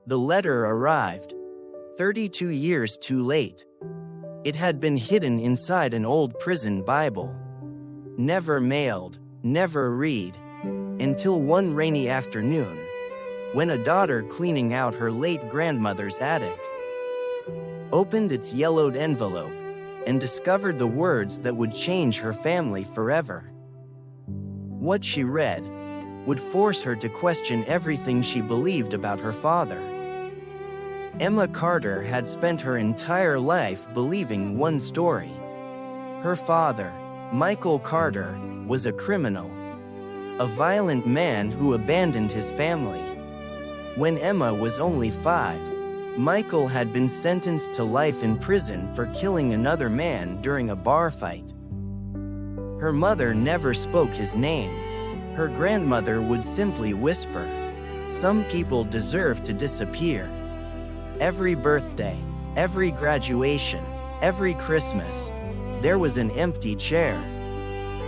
The letter arrived, 32 years too late. It had been hidden inside an old prison Bible. Never mailed, never read, until one rainy afternoon, when a daughter cleaning out her late grandmother's attic opened its yellowed envelope and discovered the words that would change her family forever. What she read would force her to question everything she believed about her father. Emma Carter had spent her entire life believing one story. Her father, Michael Carter, was a criminal, a violent man who abandoned his family. When Emma was only 5, Michael had been sentenced to life in prison for killing another man during a bar fight. Her mother never spoke his name. Her grandmother would simply whisper, "Some people deserve to disappear." Every birthday, every graduation, every Christmas, there was an empty chair.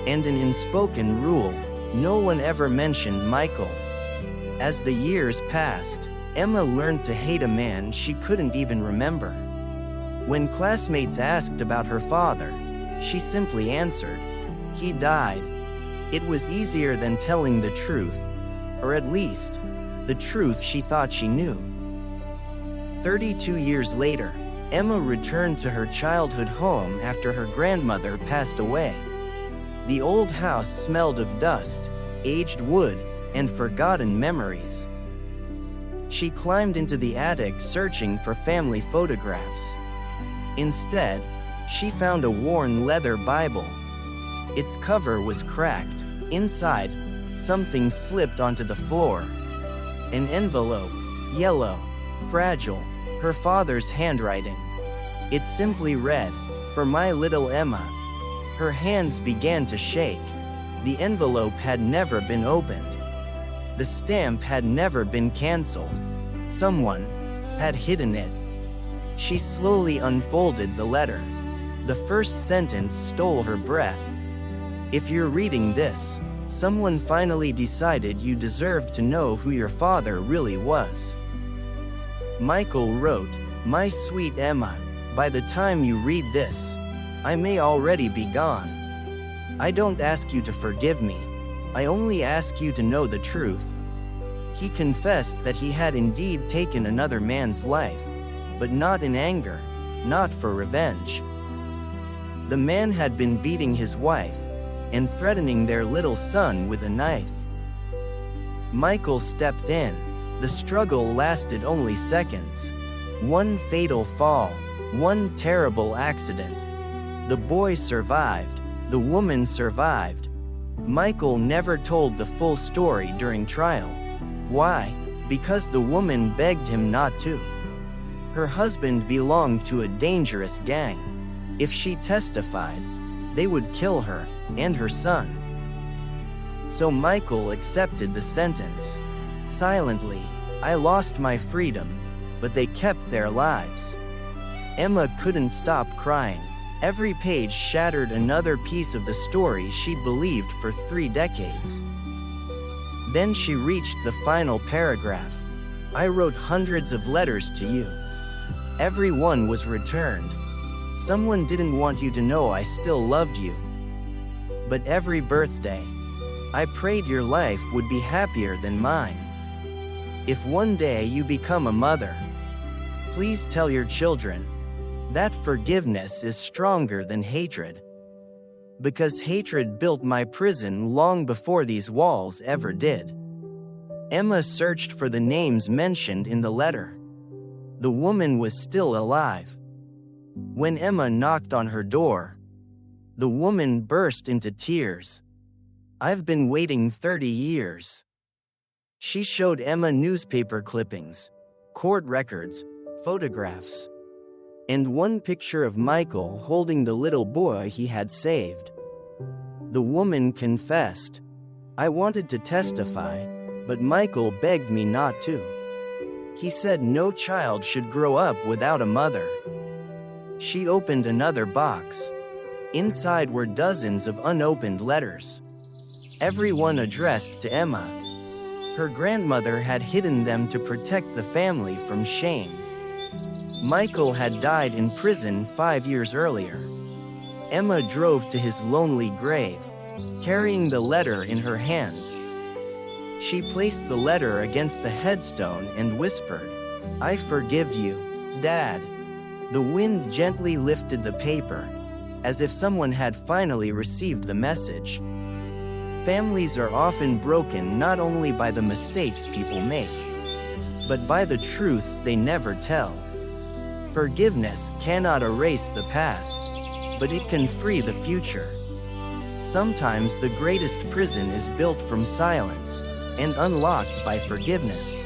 And an unspoken rule: no one ever mentioned Michael. As the years passed, Emma learned to hate a man she couldn't even remember. When classmates asked about her father, she simply answered, "He died." It was easier than telling the truth, or at least, the truth she thought she knew. 32 years later, Emma returned to her childhood home after her grandmother passed away. The old house smelled of dust, aged wood, and forgotten memories. She climbed into the attic searching for family photographs. Instead, she found a worn leather Bible. Its cover was cracked. Inside, something slipped onto the floor. An envelope, yellow, fragile, her father's handwriting. It simply read, "For my little Emma." Her hands began to shake. The envelope had never been opened. The stamp had never been canceled. Someone had hidden it. She slowly unfolded the letter. The first sentence stole her breath. "If you're reading this, someone finally decided you deserved to know who your father really was." Michael wrote, "My sweet Emma, by the time you read this, I may already be gone. I don't ask you to forgive me. I only ask you to know the truth." He confessed that he had indeed taken another man's life, but not in anger, not for revenge. The man had been beating his wife and threatening their little son with a knife. Michael stepped in. The struggle lasted only seconds. One fatal fall, one terrible accident. The boy survived, the woman survived. Michael never told the full story during trial. Why? Because the woman begged him not to. Her husband belonged to a dangerous gang. If she testified, they would kill her and her son. So Michael accepted the sentence. Silently, "I lost my freedom, but they kept their lives." Emma couldn't stop crying. Every page shattered another piece of the story she believed for 3 decades. Then she reached the final paragraph. "I wrote hundreds of letters to you. Every one was returned. Someone didn't want you to know I still loved you. But every birthday, I prayed your life would be happier than mine. If one day you become a mother, please tell your children that forgiveness is stronger than hatred. Because hatred built my prison long before these walls ever did." Emma searched for the names mentioned in the letter. The woman was still alive. When Emma knocked on her door, the woman burst into tears. "I've been waiting 30 years." She showed Emma newspaper clippings, court records, photographs, and one picture of Michael holding the little boy he had saved. The woman confessed, "I wanted to testify, but Michael begged me not to. He said no child should grow up without a mother." She opened another box. Inside were dozens of unopened letters, every one addressed to Emma. Her grandmother had hidden them to protect the family from shame. Michael had died in prison 5 years earlier. Emma drove to his lonely grave, carrying the letter in her hands. She placed the letter against the headstone and whispered, "I forgive you, Dad." The wind gently lifted the paper, as if someone had finally received the message. Families are often broken not only by the mistakes people make, but by the truths they never tell. Forgiveness cannot erase the past, but it can free the future. Sometimes the greatest prison is built from silence and unlocked by forgiveness.